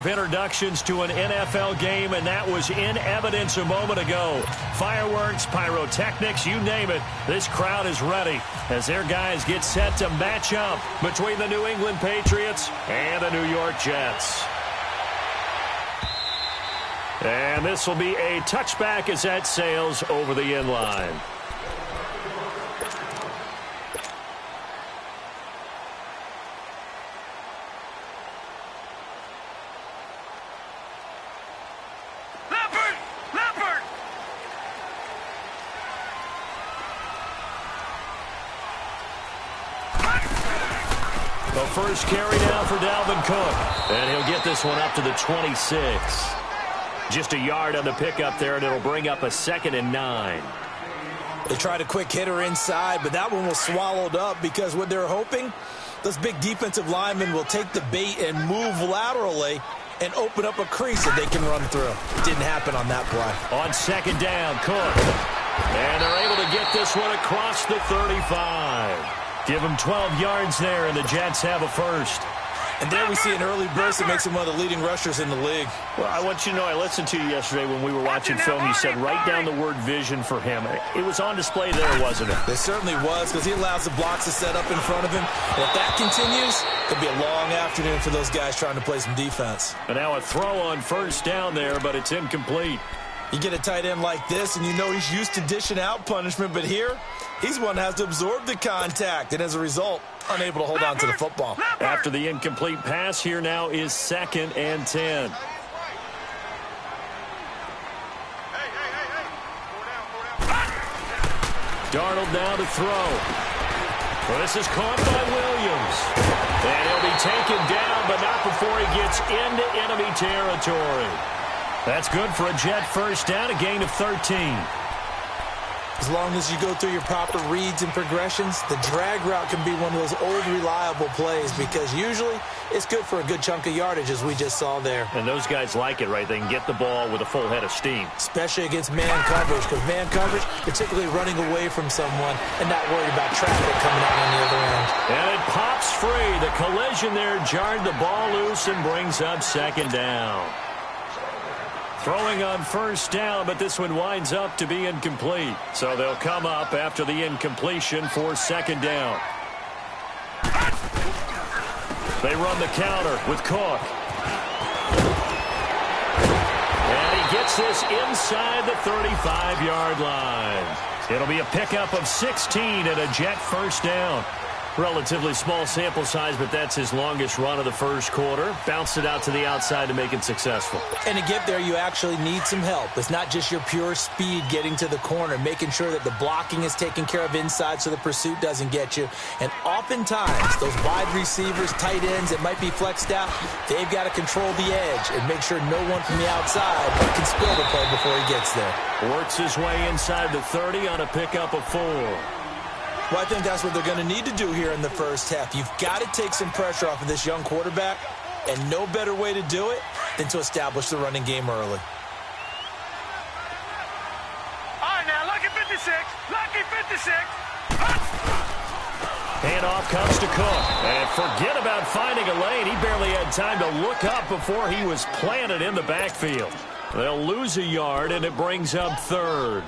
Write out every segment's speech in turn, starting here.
Introductions to an NFL game, and that was in evidence a moment ago. Fireworks, pyrotechnics, you name it. This crowd is ready as their guys get set to match up between the New England Patriots and the New York Jets. And this will be a touchback as that sails over the end line. The first carry down for Dalvin Cook. And he'll get this one up to the 26. Just a yard on the pickup there, and it'll bring up a 2nd and 9. They tried a quick hitter inside, but that one was swallowed up because what they're hoping, those big defensive linemen will take the bait and move laterally and open up a crease that they can run through. It didn't happen on that play. On 2nd down, Cook. And they're able to get this one across the 35. Give them 12 yards there, and the Jets have a first. And there we see an early burst that makes him one of the leading rushers in the league. Well, I want you to know, I listened to you yesterday when we were watching film. You said write down the word vision for him. It was on display there, wasn't it? It certainly was, because he allows the blocks to set up in front of him. And if that continues, it could be a long afternoon for those guys trying to play some defense. And now a throw on first down there, but it's incomplete. You get a tight end like this, and you know he's used to dishing out punishment, but here, he's one that has to absorb the contact, and as a result, unable to hold on to the football. After the incomplete pass, here now is 2nd and 10. Darnold now to throw. Well, this is caught by Williams. And he'll be taken down, but not before he gets into enemy territory. That's good for a Jet first down, a gain of 13. As long as you go through your proper reads and progressions, the drag route can be one of those old reliable plays because usually it's good for a good chunk of yardage, as we just saw there. And those guys like it, right? They can get the ball with a full head of steam. Especially against man coverage, because man coverage, particularly running away from someone and not worried about traffic coming out on the other end. And it pops free. The collision there jarred the ball loose and brings up 2nd down. Throwing on first down, but this one winds up to be incomplete. So they'll come up after the incompletion for 2nd down. They run the counter with Cook. And he gets this inside the 35-yard line. It'll be a pickup of 16 and a Jet first down. Relatively small sample size, but that's his longest run of the first quarter. Bounced it out to the outside to make it successful. And to get there, you actually need some help. It's not just your pure speed getting to the corner, making sure that the blocking is taken care of inside so the pursuit doesn't get you. And oftentimes, those wide receivers, tight ends that might be flexed out, they've got to control the edge and make sure no one from the outside can spill the play before he gets there. Works his way inside the 30 on a pickup of 4. Well, I think that's what they're going to need to do here in the first half. You've got to take some pressure off of this young quarterback, and no better way to do it than to establish the running game early. All right, now, lucky 56, lucky 56. Handoff comes to Cook. And forget about finding a lane. He barely had time to look up before he was planted in the backfield. They'll lose a yard, and it brings up 3rd.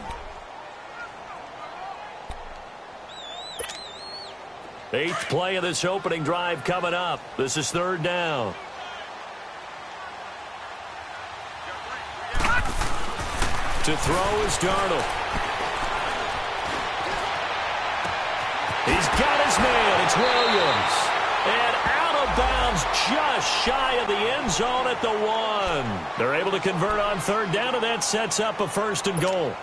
Eighth play of this opening drive coming up. This is 3rd down. To throw is Darnold. He's got his man. It's Williams. And out of bounds just shy of the end zone at the 1. They're able to convert on 3rd down, and that sets up a 1st and goal.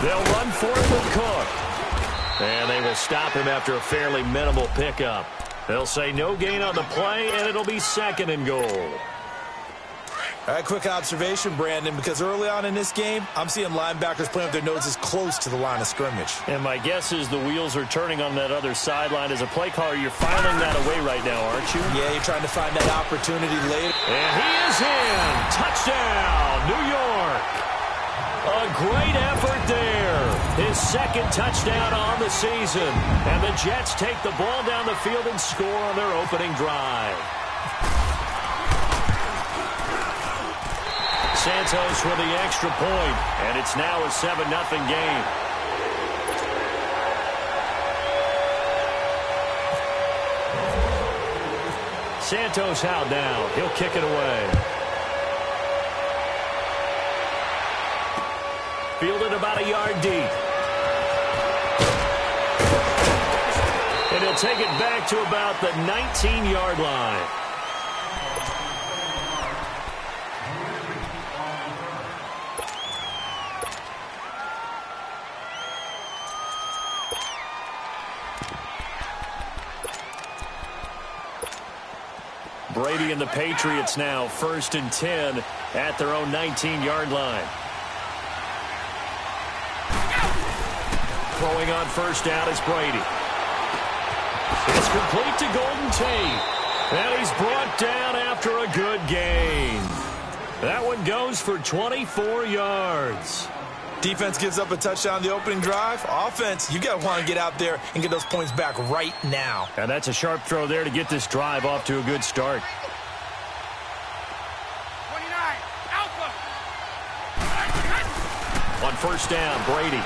They'll run for it with Cook. And they will stop him after a fairly minimal pickup. They'll say no gain on the play, and it'll be 2nd and goal. All right, quick observation, Brandon, because early on in this game, I'm seeing linebackers playing with their noses close to the line of scrimmage. And my guess is the wheels are turning on that other sideline. As a play caller, you're filing that away right now, aren't you? Yeah, you're trying to find that opportunity later. And he is in. Touchdown, New York. A great effort there. His second touchdown on the season. And the Jets take the ball down the field and score on their opening drive. Santos with the extra point, and it's now a 7-0 game. Santos out now. He'll kick it away. Fielded about a yard deep. And he'll take it back to about the 19-yard line. Brady and the Patriots now 1st and 10 at their own 19-yard line. Throwing on first down is Brady. It's complete to Golden Tate. And he's brought down after a good gain. That one goes for 24 yards. Defense gives up a touchdown the opening drive. Offense, you got to want to get out there and get those points back right now. And that's a sharp throw there to get this drive off to a good start. 29, Alpha. On first down, Brady.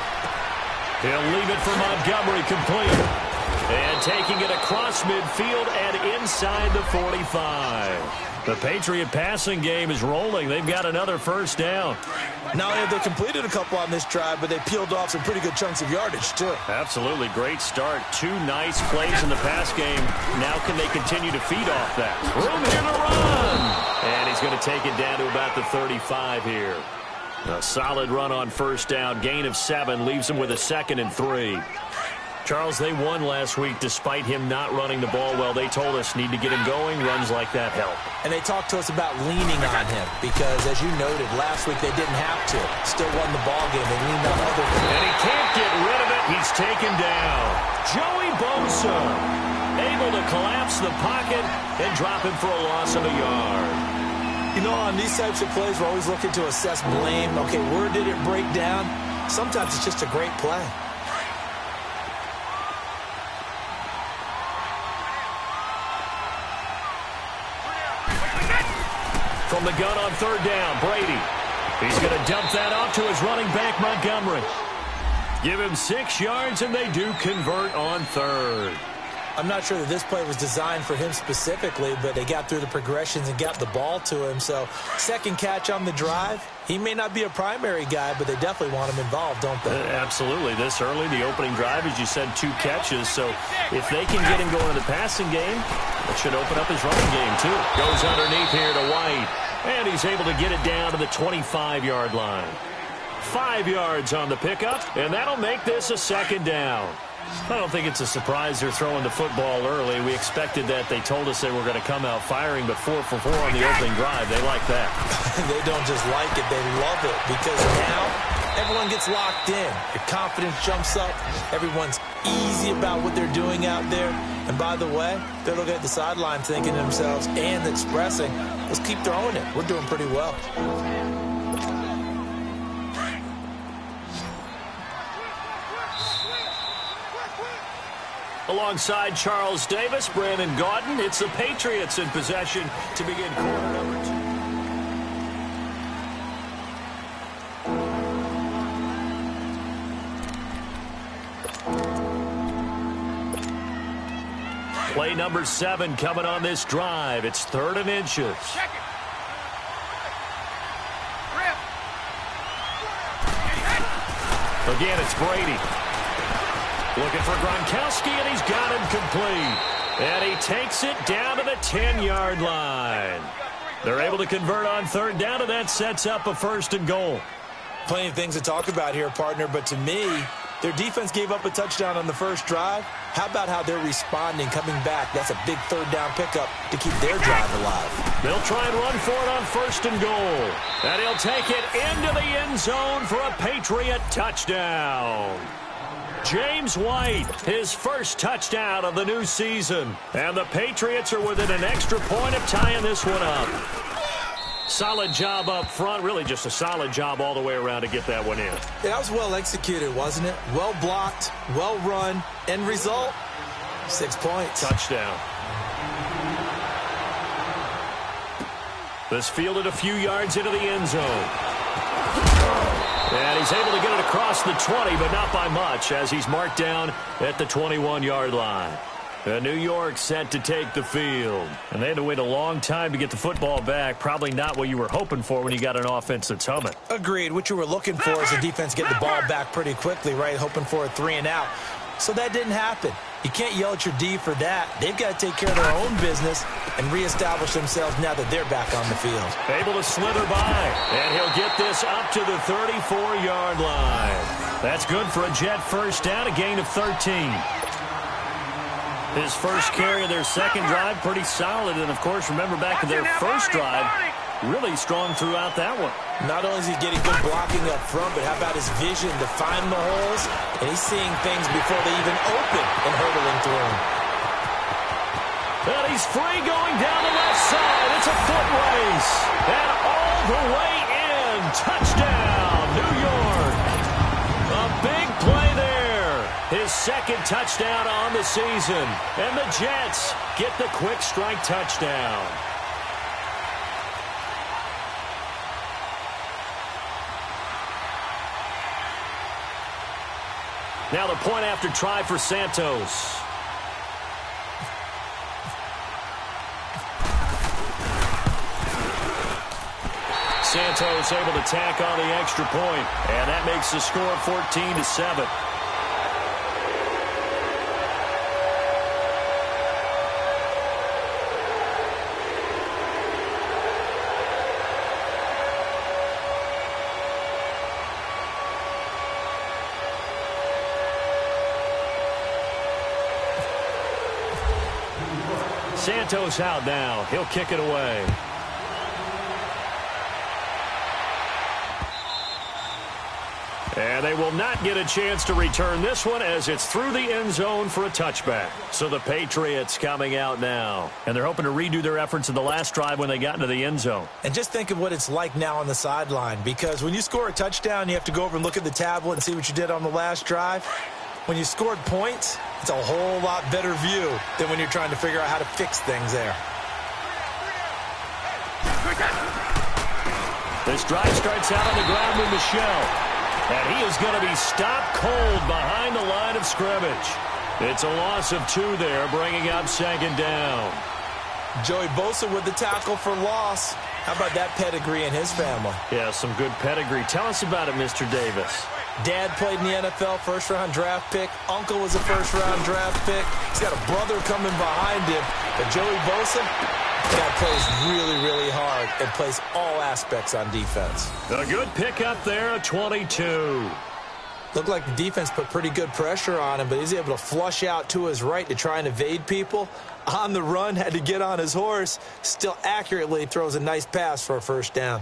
He'll leave it for Montgomery, complete. And taking it across midfield and inside the 45. The Patriot passing game is rolling. They've got another first down. Not only have they completed a couple on this drive, but they peeled off some pretty good chunks of yardage, too. Absolutely. Great start. 2 nice plays in the pass game. Now can they continue to feed off that? Room here to run. And he's going to take it down to about the 35 here. A solid run on first down. Gain of 7 leaves him with a 2nd and 3. Charles, they won last week despite him not running the ball well. They told us need to get him going. Runs like that help. And they talked to us about leaning on him because, as you noted, last week they didn't have to. Still won the ball game. They leaned on other things. And he can't get rid of it. He's taken down. Joey Bosa able to collapse the pocket and drop him for a loss of a yard. You know, on these types of plays, we're always looking to assess blame. Okay, where did it break down? Sometimes it's just a great play. From the gun on third down, Brady. He's going to dump that off to his running back, Montgomery. Give him 6 yards, and they do convert on third. I'm not sure that this play was designed for him specifically, but they got through the progressions and got the ball to him. So, second catch on the drive. He may not be a primary guy, but they definitely want him involved, don't they? Absolutely. This early, the opening drive, as you said, 2 catches. So, if they can get him going in the passing game, that should open up his running game, too. Goes underneath here to White, and he's able to get it down to the 25-yard line. 5 yards on the pickup, and that'll make this a 2nd down. I don't think it's a surprise they're throwing the football early. We expected that. They told us they were going to come out firing, but 4 for 4 on the opening drive. They like that. They don't just like it. They love it because now everyone gets locked in. Your confidence jumps up. Everyone's easy about what they're doing out there. And by the way, they're looking at the sideline thinking to themselves and expressing, let's keep throwing it. We're doing pretty well. Alongside Charles Davis, Brandon Gaudin, it's the Patriots in possession to begin quarter number 2. Play number 7 coming on this drive. It's 3rd and inches. Check it. Rip. Again, it's Brady. Looking for Gronkowski, and he's got him complete. And he takes it down to the 10-yard line. They're able to convert on third down, and that sets up a 1st and goal. Plenty of things to talk about here, partner, but to me, their defense gave up a touchdown on the first drive. How about how they're responding, coming back? That's a big 3rd down pickup to keep their drive alive. They'll try and run for it on 1st and goal. And he'll take it into the end zone for a Patriot touchdown. James White, his first touchdown of the new season. And the Patriots are within an extra point of tying this one up. Solid job up front. Really just a solid job all the way around to get that one in. Yeah, that was well executed, wasn't it? Well blocked, well run. End result, 6 points. Touchdown. This fielded a few yards into the end zone. And he's able to get it across the 20, but not by much, as he's marked down at the 21-yard line. New York set to take the field. And they had to wait a long time to get the football back. Probably not what you were hoping for when you got an offense that's humming. Agreed. What you were looking for is the defense getting the ball back pretty quickly, right? Hoping for a 3 and out. So that didn't happen. You can't yell at your D for that. They've got to take care of their own business and reestablish themselves now that they're back on the field. Able to slither by, and he'll get this up to the 34-yard line. That's good for a Jet first down, a gain of 13. His first carry of their second drive, pretty solid. And, of course, remember back to their first drive, really strong throughout that one. Not only is he getting good blocking up front, but how about his vision to find the holes? And he's seeing things before they even open and hurdling through them. And he's free going down the left side. It's a foot race. And all the way in. Touchdown, New York. A big play there. His second touchdown on the season. And the Jets get the quick strike touchdown. Now the point after try for Santos. Santos able to tack on the extra point, and that makes the score 14-7. Santos out now. He'll kick it away. And they will not get a chance to return this one as it's through the end zone for a touchback. So the Patriots coming out now. And they're hoping to redo their efforts in the last drive when they got into the end zone. And just think of what it's like now on the sideline. Because when you score a touchdown, you have to go over and look at the tablet and see what you did on the last drive. When you scored points, it's a whole lot better view than when you're trying to figure out how to fix things there. This drive starts out on the ground with Michel. And he is going to be stopped cold behind the line of scrimmage. It's a loss of 2 there, bringing up second down. Joey Bosa with the tackle for loss. How about that pedigree in his family? Yeah, some good pedigree. Tell us about it, Mr. Davis. Dad played in the NFL, first-round draft pick. Uncle was a first-round draft pick. He's got a brother coming behind him. But Joey Bosa, that plays really, really hard and plays all aspects on defense. A good pickup there, a 22. Looked like the defense put pretty good pressure on him, but he's able to flush out to his right to try and evade people. On the run, had to get on his horse. Still accurately throws a nice pass for a first down.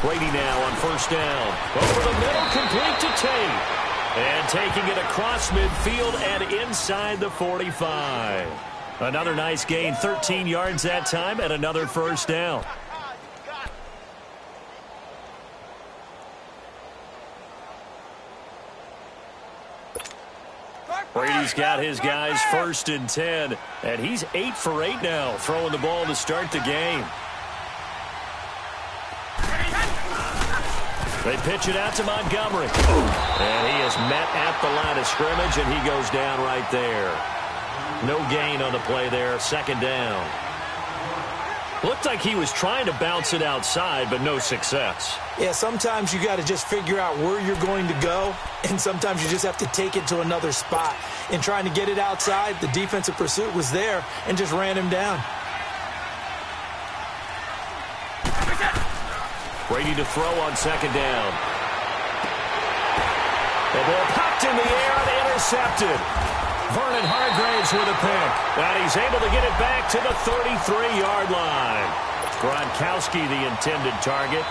Brady now on first down. Over the middle, complete to Tate. And taking it across midfield and inside the 45. Another nice gain, 13 yards that time, and another first down. Brady's got his guys 1st and 10, and he's 8 for 8 now, throwing the ball to start the game. They pitch it out to Montgomery. And he is met at the line of scrimmage, and he goes down right there. No gain on the play there, second down. Looked like he was trying to bounce it outside, but no success. Yeah, sometimes you got to just figure out where you're going to go, and sometimes you just have to take it to another spot. In trying to get it outside, the defensive pursuit was there and just ran him down. Brady to throw on second down. The ball popped in the air and intercepted. Vernon Hargreaves with a pick. And he's able to get it back to the 33-yard line. Gronkowski, the intended target.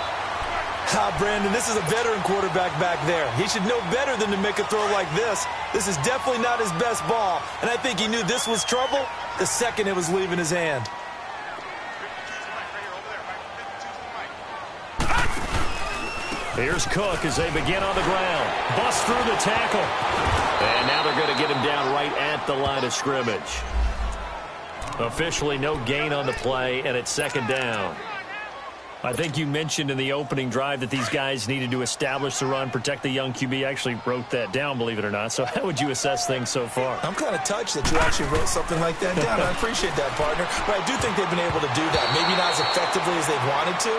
Brandon, this is a veteran quarterback back there. He should know better than to make a throw like this. This is definitely not his best ball, and I think he knew this was trouble the second it was leaving his hand. Here's Cook as they begin on the ground. Bust through the tackle. And now they're going to get him down right at the line of scrimmage. Officially no gain on the play, and it's second down. I think you mentioned in the opening drive that these guys needed to establish the run, protect the young QB. I actually wrote that down, believe it or not. So how would you assess things so far? I'm kind of touched that you actually wrote something like that down. I appreciate that, partner. But I do think they've been able to do that. Maybe not as effectively as they've wanted to,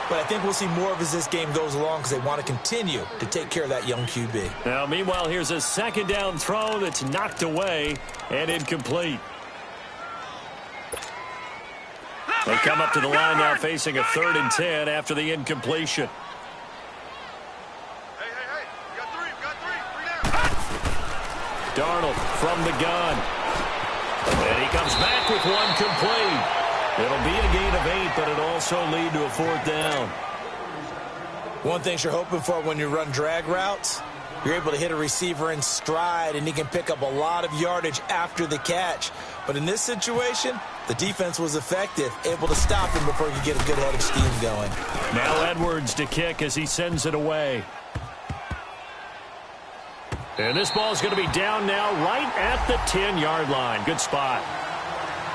but I think we'll see more of as this game goes along because they want to continue to take care of that young QB. Now, meanwhile, here's a second down throw that's knocked away and incomplete. They come up to the line now facing a 3rd and 10 after the incompletion. Hey, you got three down. Darnold from the gun. And he comes back with one complete. It'll be a gain of 8, but it'll also lead to a 4th down. One thing you're hoping for when you run drag routes, you're able to hit a receiver in stride, and he can pick up a lot of yardage after the catch. But in this situation, the defense was effective, able to stop him before he could get a good head of steam going. Now Edwards to kick as he sends it away. And this ball is going to be down now right at the 10-yard line. Good spot.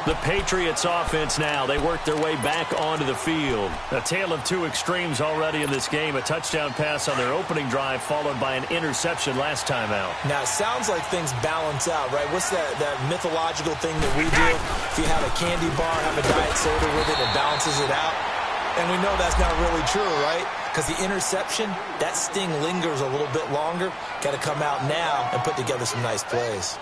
The Patriots offense now, they work their way back onto the field. A tale of two extremes already in this game. A touchdown pass on their opening drive followed by an interception last time out. Now, it sounds like things balance out, right? What's that mythological thing that we do? If you have a candy bar, have a diet soda with it, it balances it out. And we know that's not really true, right? Because the interception, that sting lingers a little bit longer. Got to come out now and put together some nice plays.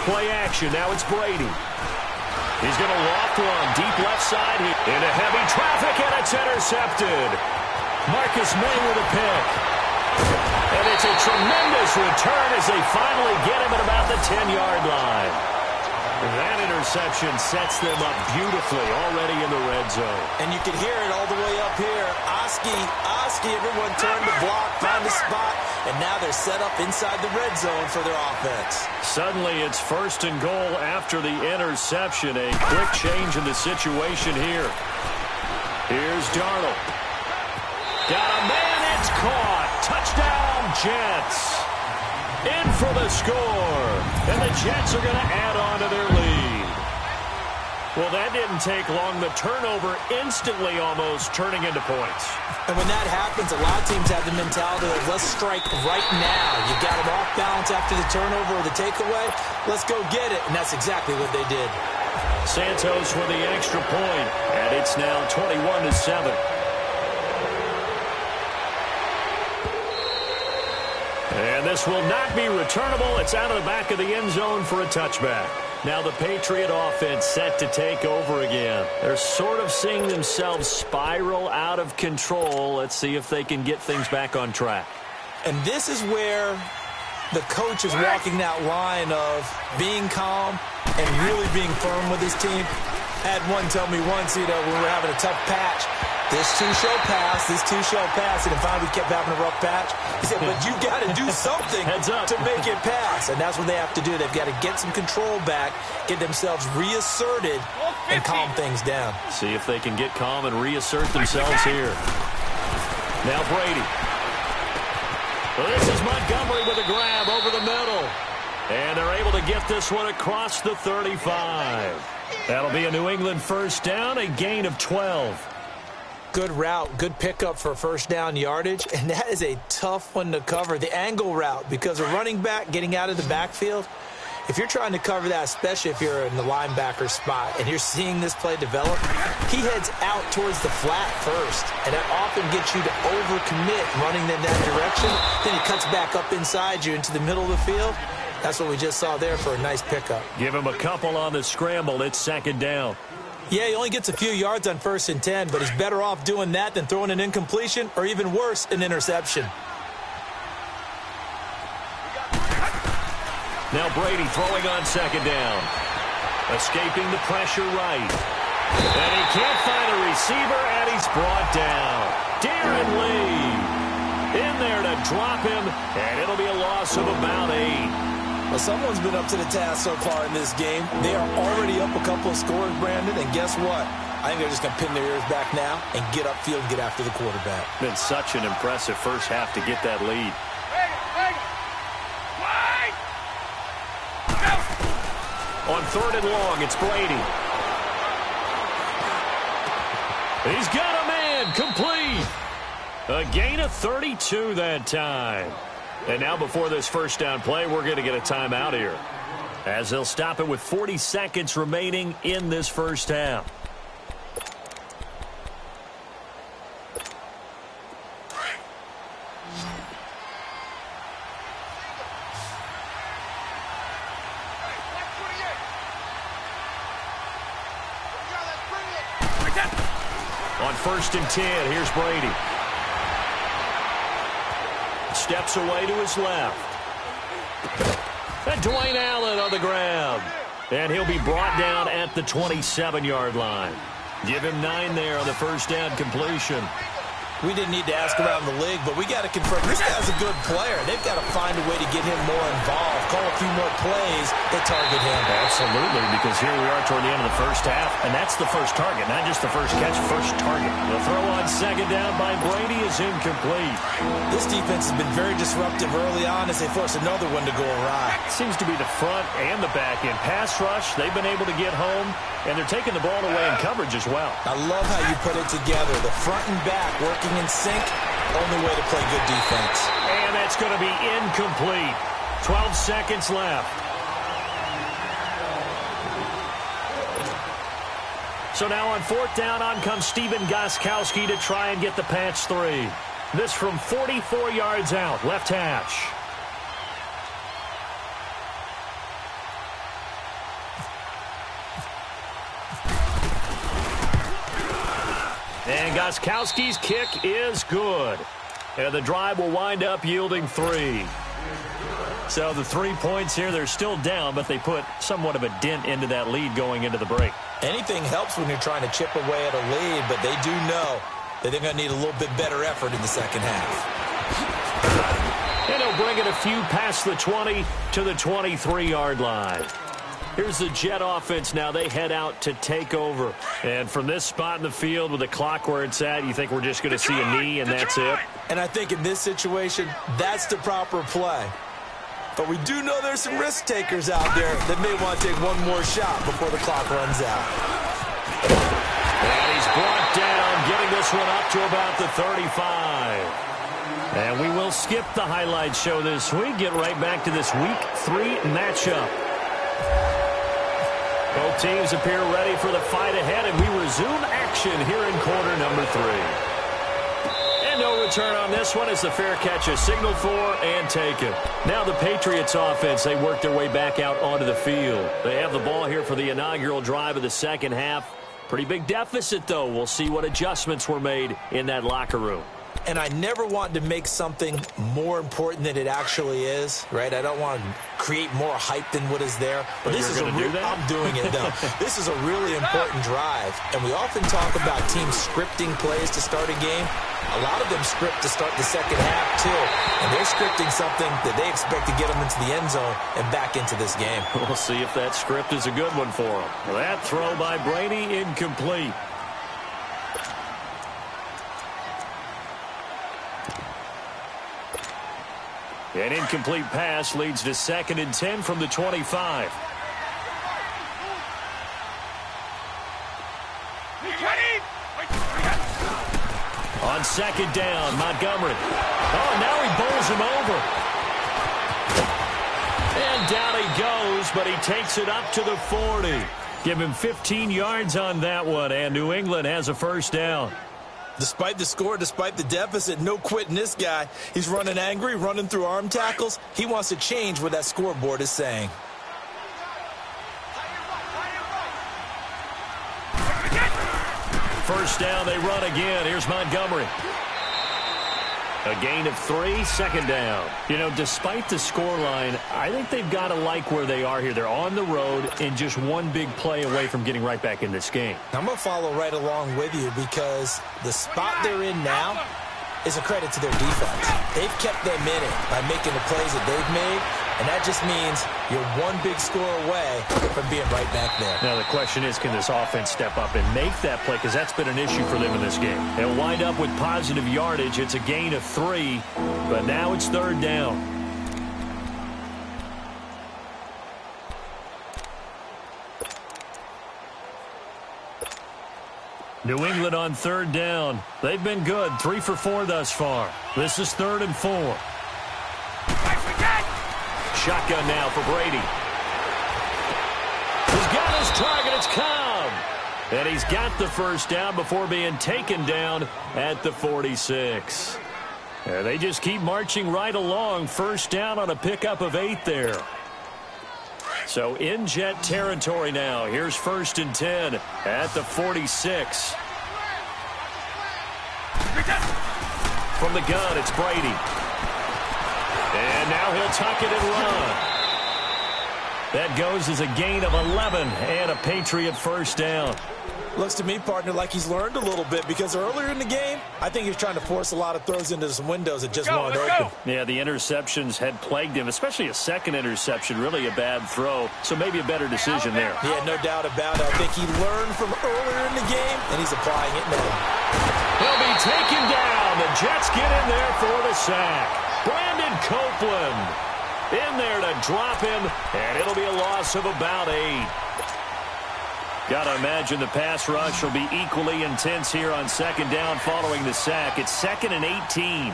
Play action. Now it's Brady. He's going to loft one. Deep left side. Into heavy traffic, and it's intercepted. Marcus May with a pick. And it's a tremendous return as they finally get him at about the 10-yard line. That interception sets them up beautifully already in the red zone. And you can hear it all the way up here. Oski, everyone turned to block, found a spot, and now they're set up inside the red zone for their offense. Suddenly it's 1st and goal after the interception. A quick change in the situation here. Here's Darnold. Got a man, it's caught. Touchdown, Jets. In for the score. And the Jets are going to add on to their lead. Well, that didn't take long. The turnover instantly almost turning into points. And when that happens, a lot of teams have the mentality of let's strike right now. You got them off balance after the turnover or the takeaway. Let's go get it. And that's exactly what they did. Santos with the extra point. And it's now 21-7. And this will not be returnable. It's out of the back of the end zone for a touchback. Now the Patriot offense set to take over again. They're sort of seeing themselves spiral out of control. Let's see if they can get things back on track. And this is where the coach is walking that line of being calm and really being firm with his team. I had one tell me once, when we were having a tough patch, this too shall pass, and then finally we kept having a rough patch. He said, but you got to do something to make it pass. And that's what they have to do. They've got to get some control back, get themselves reasserted, and calm things down. See if they can get calm and reassert themselves here. Now Brady. Well, this is Montgomery with a grab over the middle. And they're able to get this one across the 35. That'll be a New England 1st down, a gain of 12. Good route, good pickup for 1st down yardage, and that is a tough one to cover. The angle route, because a running back getting out of the backfield, if you're trying to cover that, especially if you're in the linebacker spot and you're seeing this play develop, he heads out towards the flat first, and that often gets you to overcommit running in that direction. Then he cuts back up inside you into the middle of the field. That's what we just saw there for a nice pickup. Give him a couple on the scramble. It's 2nd down. Yeah, he only gets a few yards on 1st and 10, but he's better off doing that than throwing an incompletion or even worse, an interception. Now Brady throwing on 2nd down. Escaping the pressure right. And he can't find a receiver, and he's brought down. Darren Lee in there to drop him, and it'll be a loss of about 8. Well, someone's been up to the task so far in this game. They are already up a couple of scores, Brandon, and guess what? I think they're just going to pin their ears back now and get upfield and get after the quarterback. Been such an impressive first half to get that lead. On 3rd and long, it's Brady. He's got a man, complete. A gain of 32 that time. And now before this first down play, we're going to get a timeout here, as they'll stop it with 40 seconds remaining in this first half. On 1st and 10, here's Brady. Steps away to his left. And Dwayne Allen on the ground. And he'll be brought down at the 27-yard line. Give him 9 there on the first down completion. We didn't need to ask around the league, but we got to confirm this guy's a good player. They've got to find a way to get him more involved, call a few more plays that target him. Absolutely, because here we are toward the end of the first half, and that's the first target, not just the first catch, first target. The throw on 2nd down by Brady is incomplete. This defense has been very disruptive early on as they force another one to go awry. Seems to be the front and the back end. Pass rush, they've been able to get home, and they're taking the ball away in coverage as well. I love how you put it together. The front and back working in sync, only way to play good defense. And that's going to be incomplete. 12 seconds left. So now on 4th down, on comes Stephen Gostkowski to try and get the patch 3. This from 44 yards out, left hash. And Gostkowski's kick is good. And the drive will wind up yielding 3. So the 3 points here, they're still down, but they put somewhat of a dent into that lead going into the break. Anything helps when you're trying to chip away at a lead, but they do know that they're going to need a little bit better effort in the second half. And he'll bring it a few past the 20 to the 23-yard line. Here's the Jet offense now. They head out to take over. And from this spot in the field with the clock where it's at, you think we're just going to see a knee and that's it? And I think in this situation, that's the proper play. But we do know there's some risk takers out there that may want to take one more shot before the clock runs out. And he's brought down, getting this one up to about the 35. And we will skip the highlight show this week. Get right back to this Week 3 matchup. Both teams appear ready for the fight ahead, and we resume action here in quarter number 3. And no return on this one as the fair catch is signaled for and taken. Now the Patriots offense, they work their way back out onto the field. They have the ball here for the inaugural drive of the second half. Pretty big deficit, though. We'll see what adjustments were made in that locker room. And I never want to make something more important than it actually is, right? I don't want to create more hype than what is there. But this is I'm doing it, though. This is a really important drive. And we often talk about teams scripting plays to start a game. A lot of them script to start the second half, too. And they're scripting something that they expect to get them into the end zone and back into this game. We'll see if that script is a good one for them. That throw by Brady, incomplete. An incomplete pass leads to 2nd and 10 from the 25. On 2nd down, Montgomery. Oh, now he bowls him over. And down he goes, but he takes it up to the 40. Give him 15 yards on that one, and New England has a first down. Despite the score, despite the deficit, no quitting this guy. He's running angry, running through arm tackles. He wants to change what that scoreboard is saying. first down. They run again. Here's Montgomery. A gain of 3, second down. You know, despite the scoreline, I think they've got to like where they are here. They're on the road and just one big play away from getting right back in this game. I'm going to follow right along with you because the spot they're in now is a credit to their defense. They've kept them in it by making the plays that they've made, and that just means you're one big score away from being right back there. Now the question is, can this offense step up and make that play? Because that's been an issue for them in this game. They'll wind up with positive yardage. It's a gain of 3, but now it's third down. New England on third down. They've been good, 3 for 4 thus far. This is 3rd and 4. Shotgun now for Brady. He's got his target. It's Cobb. And he's got the first down before being taken down at the 46. And they just keep marching right along. First down on a pickup of 8 there. So in Jet territory now. Here's 1st and 10 at the 46. From the gun, it's Brady. And now he'll tuck it and run. That goes as a gain of 11 and a Patriot first down. Looks to me, partner, like he's learned a little bit because earlier in the game, I think he was trying to force a lot of throws into some windows that just weren't open. Yeah, the interceptions had plagued him, especially a second interception, really a bad throw. So maybe a better decision there. Yeah, no doubt about it. I think he learned from earlier in the game, and he's applying it now. He'll be taken down. The Jets get in there for the sack. Brandon Copeland in there to drop him, and it'll be a loss of about 8. Got to imagine the pass rush will be equally intense here on second down following the sack. It's 2nd and 18.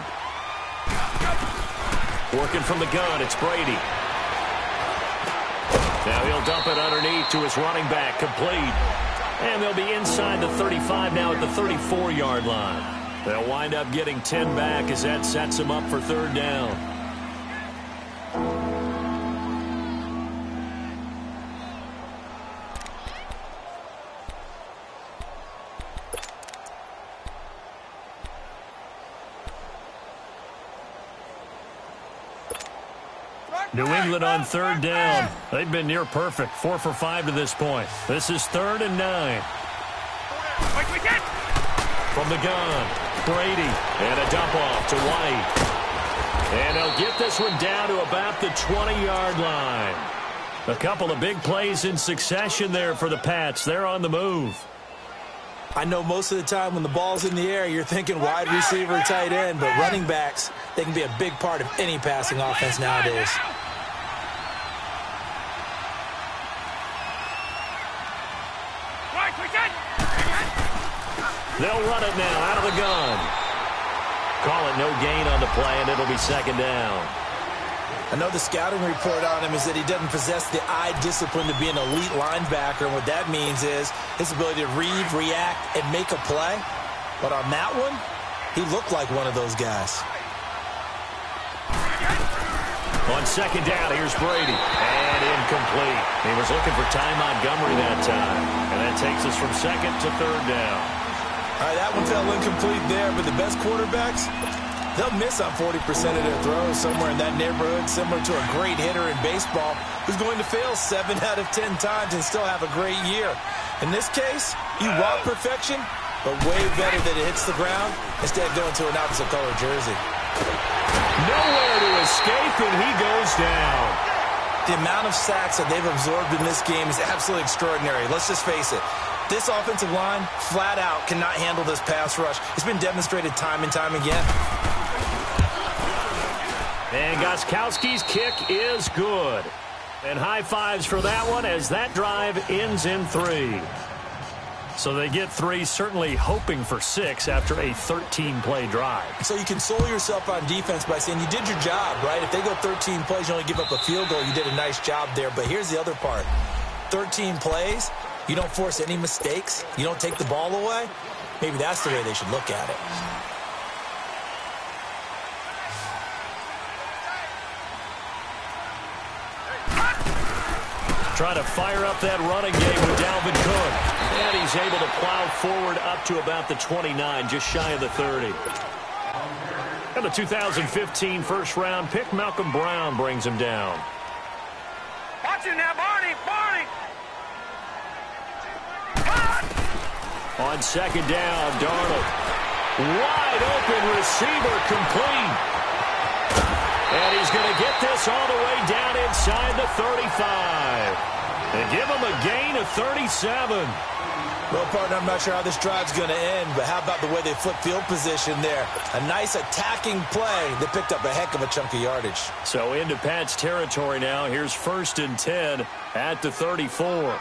Working from the gun, it's Brady. Now he'll dump it underneath to his running back, complete. And they'll be inside the 35 now at the 34-yard line. They'll wind up getting 10 back as that sets them up for third down. New England on third down. They've been near perfect, 4 for 5 to this point. This is 3rd and 9. From the gun, Brady, and a dump off to White. And they'll get this one down to about the 20-yard line. A couple of big plays in succession there for the Pats. They're on the move. I know most of the time when the ball's in the air, you're thinking wide receiver, tight end, but running backs, they can be a big part of any passing offense nowadays. They'll run it now out of the gun. Call it no gain on the play, and it'll be second down. I know the scouting report on him is that he doesn't possess the eye discipline to be an elite linebacker. And what that means is his ability to read, react, and make a play. But on that one, he looked like one of those guys. On second down, here's Brady. And incomplete. He was looking for Ty Montgomery that time. And that takes us from second to third down. All right, that one fell incomplete there, but the best quarterbacks, they'll miss on 40% of their throws, somewhere in that neighborhood, similar to a great hitter in baseball who's going to fail 7 out of 10 times and still have a great year. In this case, you want perfection, but way better that it hits the ground instead of going to an opposite color jersey. Nowhere to escape, and he goes down. The amount of sacks that they've absorbed in this game is absolutely extraordinary. Let's just face it. This offensive line, flat out, cannot handle this pass rush. It's been demonstrated time and time again. And Gostkowski's kick is good. And high fives for that one as that drive ends in 3. So they get 3, certainly hoping for 6 after a 13-play drive. So you console yourself on defense by saying you did your job, right? If they go 13 plays, you only give up a field goal, you did a nice job there. But here's the other part. 13 plays, you don't force any mistakes, you don't take the ball away. Maybe that's the way they should look at it. Trying to fire up that running game with Dalvin Cook. And he's able to plow forward up to about the 29, just shy of the 30. And the 2015 first-round pick, Malcolm Brown, brings him down. Watch it now, Barney! Barney! On second down, Darnold. Wide open receiver, complete. And he's going to get this all the way down inside the 35. And give him a gain of 37. Well, partner, I'm not sure how this drive's going to end, but how about the way they flip field position there? A nice attacking play that picked up a heck of a chunk of yardage. So into Pat's territory now. Here's 1st and 10 at the 34.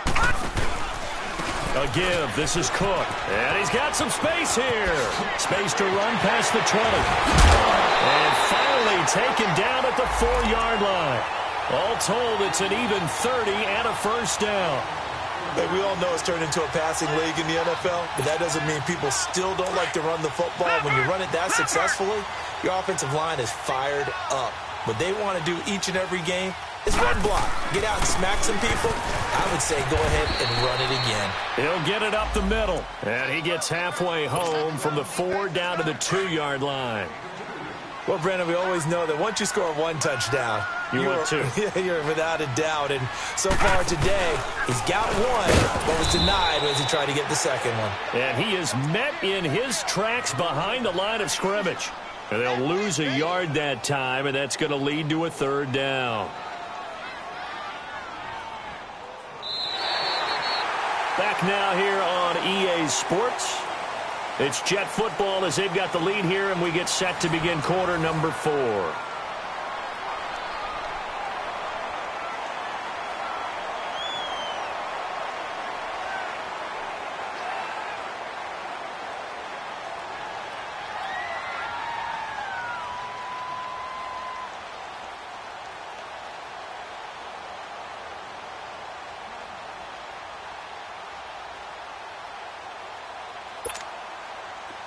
A give. This is Cook. And he's got some space here. Space to run past the 20. And finally taken down at the 4-yard line. All told, it's an even 30 and a first down. Hey, we all know it's turned into a passing league in the NFL, but that doesn't mean people still don't like to run the football. When you run it that successfully, your offensive line is fired up. What they want to do each and every game is run block. Get out and smack some people. I would say go ahead and run it again. He'll get it up the middle. And he gets halfway home from the 4 down to the 2-yard line. Well, Brandon, we always know that once you score one touchdown, you're 2. You're without a doubt. And so far today, he's got one, but was denied as he tried to get the second one. And he is met in his tracks behind the line of scrimmage. And they'll lose a yard that time, and that's going to lead to a 3rd down. Back now here on EA Sports. It's Jet football as they've got the lead here, and we get set to begin quarter number 4.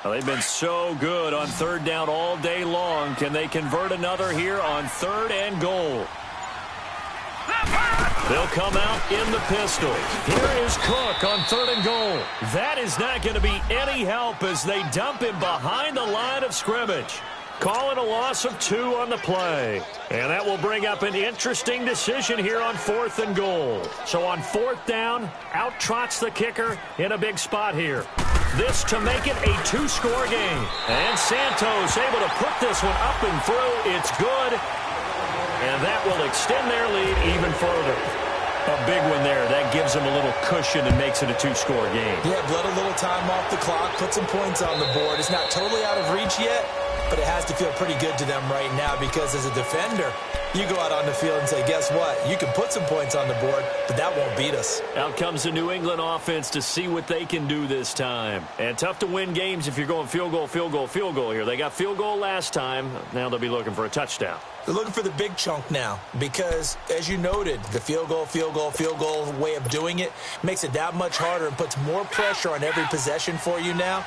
Well, they've been so good on 3rd down all day long. Can they convert another here on 3rd and goal? They'll come out in the pistol. Here is Cook on 3rd and goal. That is not going to be any help as they dump him behind the line of scrimmage. Calling a loss of 2 on the play. And that will bring up an interesting decision here on 4th and goal. So on 4th down, out trots the kicker in a big spot here. This to make it a 2-score game. And Santos able to put this one up and through. It's good. And that will extend their lead even further. A big one there. That gives them a little cushion and makes it a 2-score game. Yeah, let a little time off the clock, put some points on the board. It's not totally out of reach yet, but it has to feel pretty good to them right now because as a defender, you go out on the field and say, guess what? You can put some points on the board, but that won't beat us. Out comes the New England offense to see what they can do this time. And tough to win games if you're going field goal, field goal, field goal here. They got field goal last time. Now they'll be looking for a touchdown. They're looking for the big chunk now because, as you noted, the field goal way of doing it makes it that much harder and puts more pressure on every possession for you now.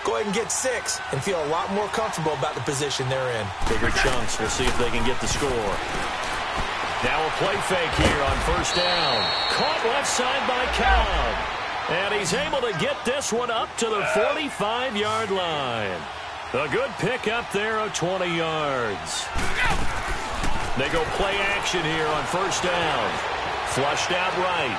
Go ahead and get 6 and feel a lot more comfortable about the position they're in. Bigger chunks. We'll see if they can get the score. Now a play fake here on 1st down. Caught left side by Cobb. And he's able to get this one up to the 45-yard line. A good pick up there of 20 yards. They go play action here on 1st down. Flushed out right.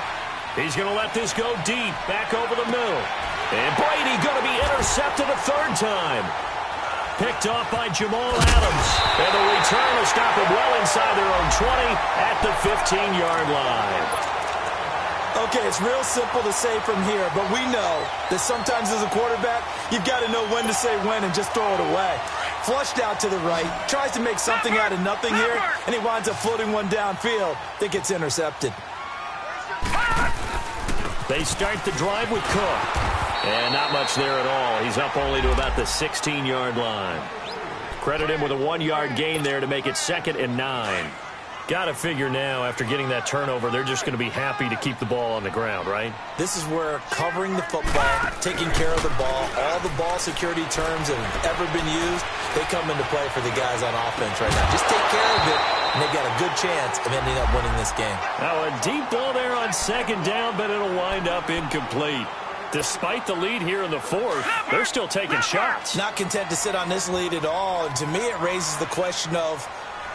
He's going to let this go deep, back over the middle. And Brady going to be intercepted a 3rd time. Picked off by Jamal Adams. And the return will stop him well inside their own 20 at the 15-yard line. Okay, it's real simple to say from here, but we know that sometimes as a quarterback, you've got to know when to say when and just throw it away. Flushed out to the right, tries to make something out of nothing here, and he winds up floating one downfield that gets intercepted. They start the drive with Cook. And not much there at all. He's up only to about the 16-yard line. Credit him with a 1-yard gain there to make it 2nd and 9. Got to figure now, after getting that turnover, they're just going to be happy to keep the ball on the ground, right? This is where covering the football, taking care of the ball, all the ball security terms that have ever been used, they come into play for the guys on offense right now. Just take care of it, and they've got a good chance of ending up winning this game. Now a deep ball there on 2nd down, but it'll wind up incomplete. Despite the lead here in the fourth, they're still taking shots. Not content to sit on this lead at all. And to me, it raises the question of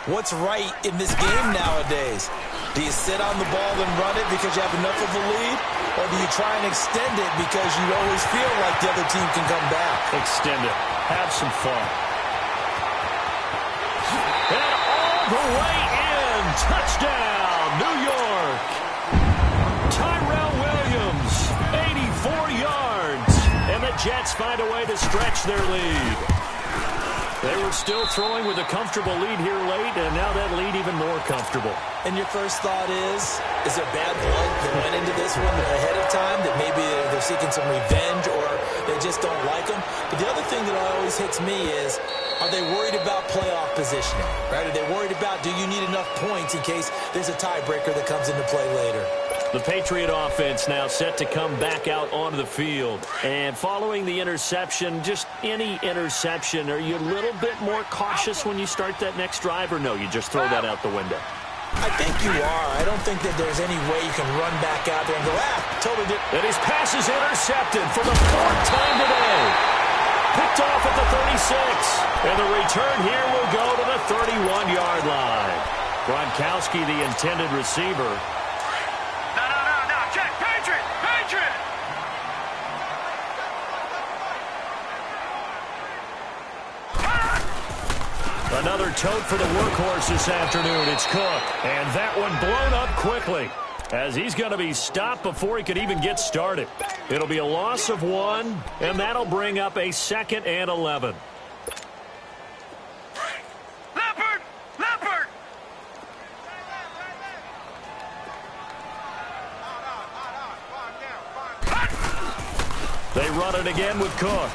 what's right in this game nowadays. Do you sit on the ball and run it because you have enough of a lead? Or do you try and extend it because you always feel like the other team can come back? Extend it. Have some fun. And all the way in. Touchdown, New York. Tyrell Williams, 84 yards. And the Jets find a way to stretch their lead. They were still throwing with a comfortable lead here late, and now that lead even more comfortable. And your first thought is there bad blood that went into this one ahead of time, that maybe they're seeking some revenge or they just don't like them? But the other thing that always hits me is, are they worried about playoff positioning? Right? Are they worried about, do you need enough points in case there's a tiebreaker that comes into play later? The Patriot offense now set to come back out onto the field. And following the interception, just any interception, are you a little bit more cautious when you start that next drive, or no, you just throw that out the window? I think you are. I don't think that there's any way you can run back out there and go, totally did. And his pass is intercepted for the fourth time today. Picked off at the 36. And the return here will go to the 31-yard line. Gronkowski, the intended receiver. Another tote for the workhorse this afternoon. It's Cook. And that one blown up quickly as he's going to be stopped before he could even get started. It'll be a loss of 1, and that'll bring up a 2nd and 11. Leopard! They run it again with Cook.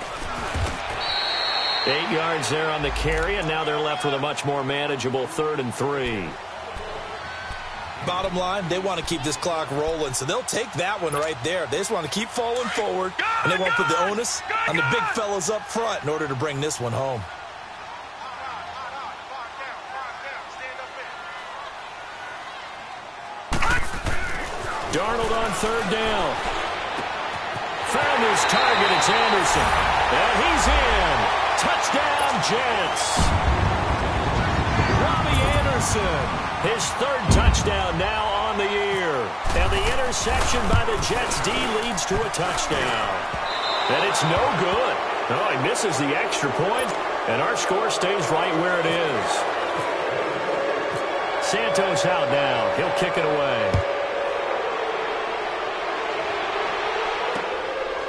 8 yards there on the carry, and now they're left with a much more manageable 3rd and 3. Bottom line, they want to keep this clock rolling, so they'll take that one right there. They just want to keep falling forward, and they want to put the onus on the big fellas up front in order to bring this one home. Darnold on 3rd down. Found his target. It's Anderson. And he's in. Touchdown, Jets. Robbie Anderson, his 3rd touchdown now on the year. And the interception by the Jets D leads to a touchdown. And it's no good. No, he misses the extra point, and our score stays right where it is. Santos out now. He'll kick it away.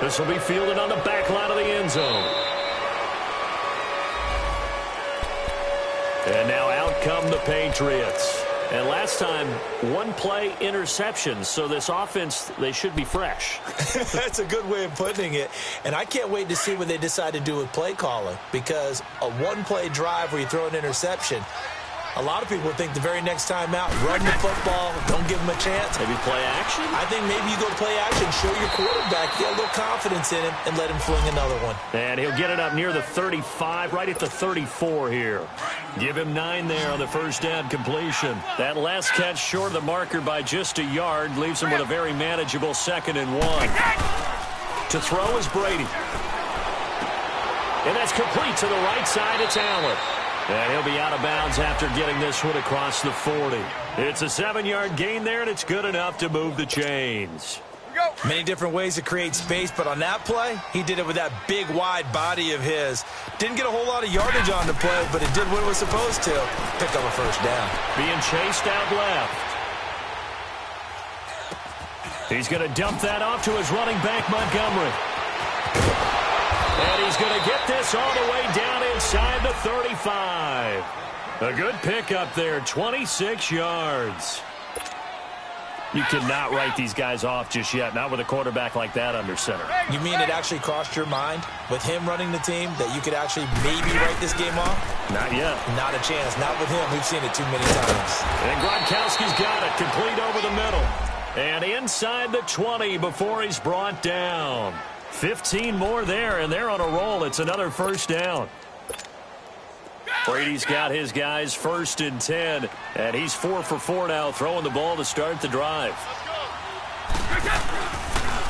This will be fielded on the back line of the end zone. And now out come the Patriots. And last time, 1-play interception. So this offense, they should be fresh. That's a good way of putting it. And I can't wait to see what they decide to do with play calling. Because a 1-play drive where you throw an interception, a lot of people think the very next time out, run the football, don't give them a chance. Maybe play action? I think maybe you go play action, show your quarterback, get a little confidence in him, and let him fling another one. And he'll get it up near the 35, right at the 34 here. Give him 9 there on the first down completion. That last catch short of the marker by just a yard leaves him with a very manageable 2nd and 1. To throw is Brady. And that's complete to the right side. It's Allen. And he'll be out of bounds after getting this one across the 40. It's a 7-yard gain there, and it's good enough to move the chains. Many different ways to create space, but on that play, he did it with that big, wide body of his. Didn't get a whole lot of yardage on the play, but it did what it was supposed to. Pick up a first down. Being chased out left. He's going to dump that off to his running back, Montgomery. And he's going to get this all the way down inside the 35. A good pickup there, 26 yards. You cannot write these guys off just yet, not with a quarterback like that under center. You mean it actually crossed your mind with him running the team that you could actually maybe write this game off? Not yet. Not a chance. Not with him. We've seen it too many times. And Gronkowski's got it, complete over the middle. And inside the 20 before he's brought down. 15 more there, and they're on a roll. It's another first down. Brady's got his guys 1st and 10, and he's 4 for 4 now, throwing the ball to start the drive.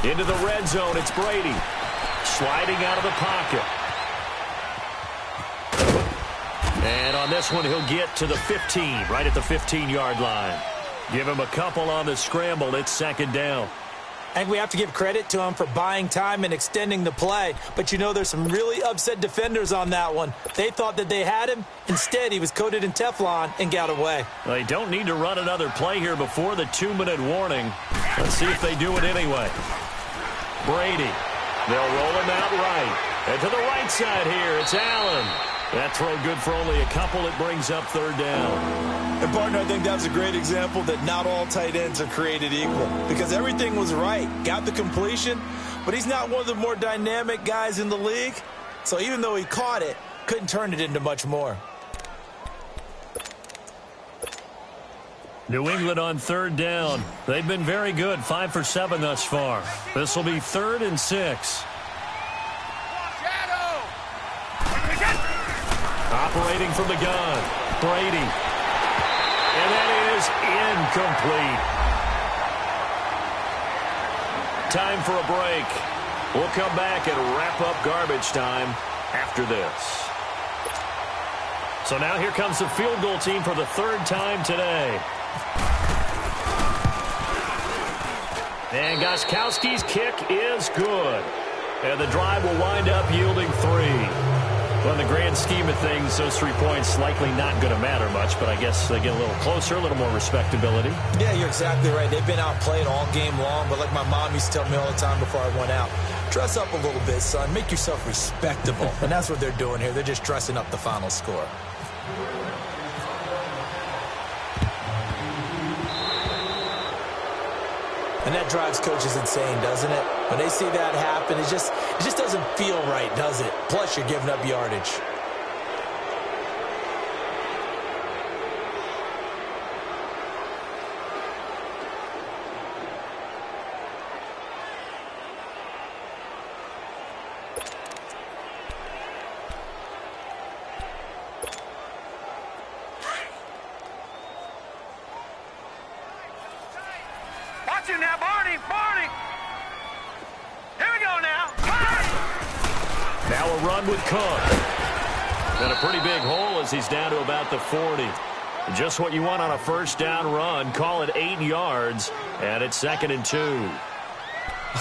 Into the red zone, it's Brady. Sliding out of the pocket. And on this one, he'll get to the 15, right at the 15-yard line. Give him a couple on the scramble. It's second down. I think we have to give credit to him for buying time and extending the play. But, you know, there's some really upset defenders on that one. They thought that they had him. Instead, he was coated in Teflon and got away. They don't need to run another play here before the 2-minute warning. Let's see if they do it anyway. Brady. They'll roll him out right. And to the right side here, it's Allen. That throw good for only a couple. It brings up third down. And, partner, I think that was a great example that not all tight ends are created equal. Because everything was right. Got the completion, but he's not one of the more dynamic guys in the league. So even though he caught it, couldn't turn it into much more. New England on third down. They've been very good, 5 for 7 thus far. This will be 3rd and 6. Operating from the gun, Brady. And that is incomplete. Time for a break. We'll come back and wrap up garbage time after this. So now here comes the field goal team for the 3rd time today. And Gostkowski's kick is good. And the drive will wind up yielding 3. Well, in the grand scheme of things, those 3 points likely not going to matter much, but I guess they get a little closer, a little more respectability. Yeah, you're exactly right. They've been outplayed all game long, but like my mom used to tell me all the time before I went out, dress up a little bit, son. Make yourself respectable. And that's what they're doing here. They're just dressing up the final score. And that drives coaches insane, doesn't it? When they see that happen, it just doesn't feel right, does it? Plus, you're giving up yardage. Now, Barney. Here we go now. Now a run with Cook. And a pretty big hole as he's down to about the 40. Just what you want on a first down run. Call it 8 yards, and it's 2nd and 2.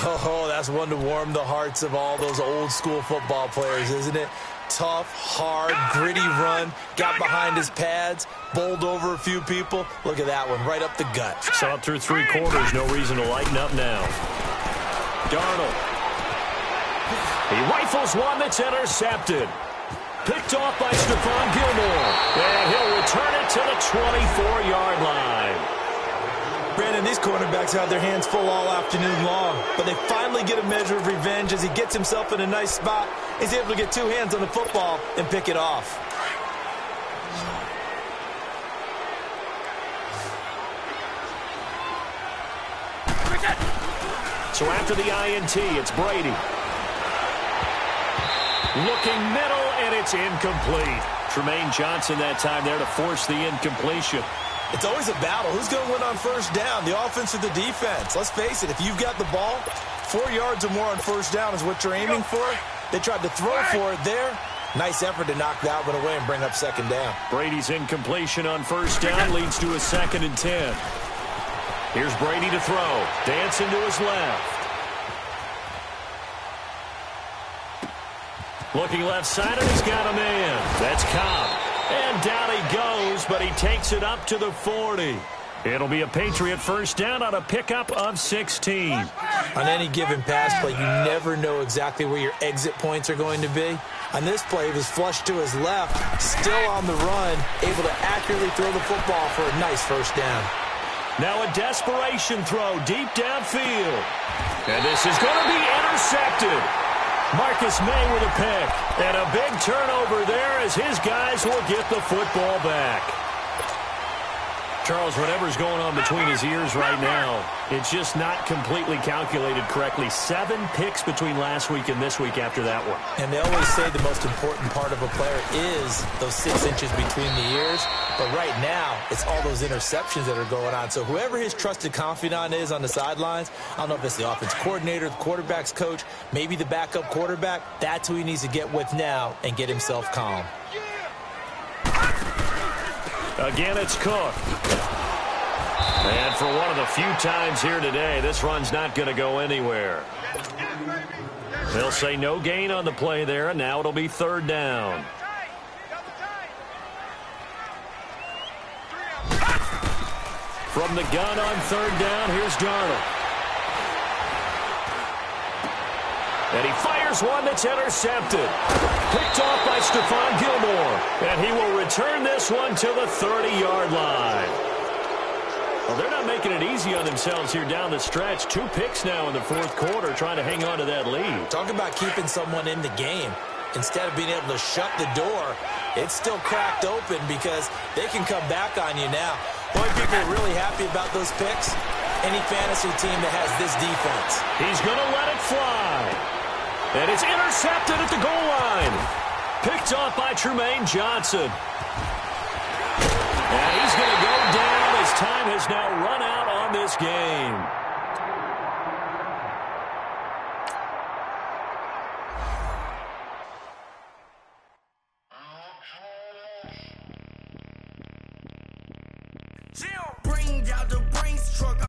Oh, that's one to warm the hearts of all those old school football players, isn't it? Tough, hard, gritty run. Got behind his pads, bowled over a few people. Look at that one, right up the gut. Saw it through 3 quarters. No reason to lighten up now. Darnold. He rifles one that's intercepted. Picked off by Stephon Gilmore. And he'll return it to the 24-yard line. Brandon, these cornerbacks had their hands full all afternoon long, but they finally get a measure of revenge as he gets himself in a nice spot. He's able to get 2 hands on the football and pick it off. So after the INT, it's Brady. Looking middle, and it's incomplete. Tremaine Johnson that time there to force the incompletion. It's always a battle. Who's going to win on first down, the offense or the defense? Let's face it, if you've got the ball, 4 yards or more on first down is what you're aiming for. They tried to throw for it there. Nice effort to knock that one away and bring up second down. Brady's incompletion on first down leads to a 2nd and 10. Here's Brady to throw. Dancing to his left. Looking left side, and he's got a man. That's Cobb. And down he goes, but he takes it up to the 40. It'll be a Patriot first down on a pickup of 16. On any given pass play, you never know exactly where your exit points are going to be. On this play, he was flushed to his left, still on the run, able to accurately throw the football for a nice first down. Now a desperation throw deep downfield. And this is going to be intercepted. Marcus May with a pick. And a big turnover there as his guys will get the football back. Charles, whatever's going on between his ears right now, it's just not completely calculated correctly. 7 picks between last week and this week after that one. And they always say the most important part of a player is those 6 inches between the ears. But right now, it's all those interceptions that are going on. So whoever his trusted confidant is on the sidelines, I don't know if it's the offense coordinator, the quarterback's coach, maybe the backup quarterback, that's who he needs to get with now and get himself calm. Again, it's Cook. And for one of the few times here today, this run's not going to go anywhere. They'll say no gain on the play there, and now it'll be 3rd down. From the gun on 3rd down, here's Darnold. And he fires one that's intercepted. Picked off by Stephon Gilmore. And he will return this one to the 30-yard line. Well, they're not making it easy on themselves here down the stretch. 2 picks now in the 4th quarter, trying to hang on to that lead. Talk about keeping someone in the game. Instead of being able to shut the door, it's still cracked open because they can come back on you now. Boy, people are really happy about those picks. Any fantasy team that has this defense. He's going to let it fly. And it's intercepted at the goal line. Picked off by Trumaine Johnson. And he's going to go down as time has now run out on this game. Bring out the Brinks truck.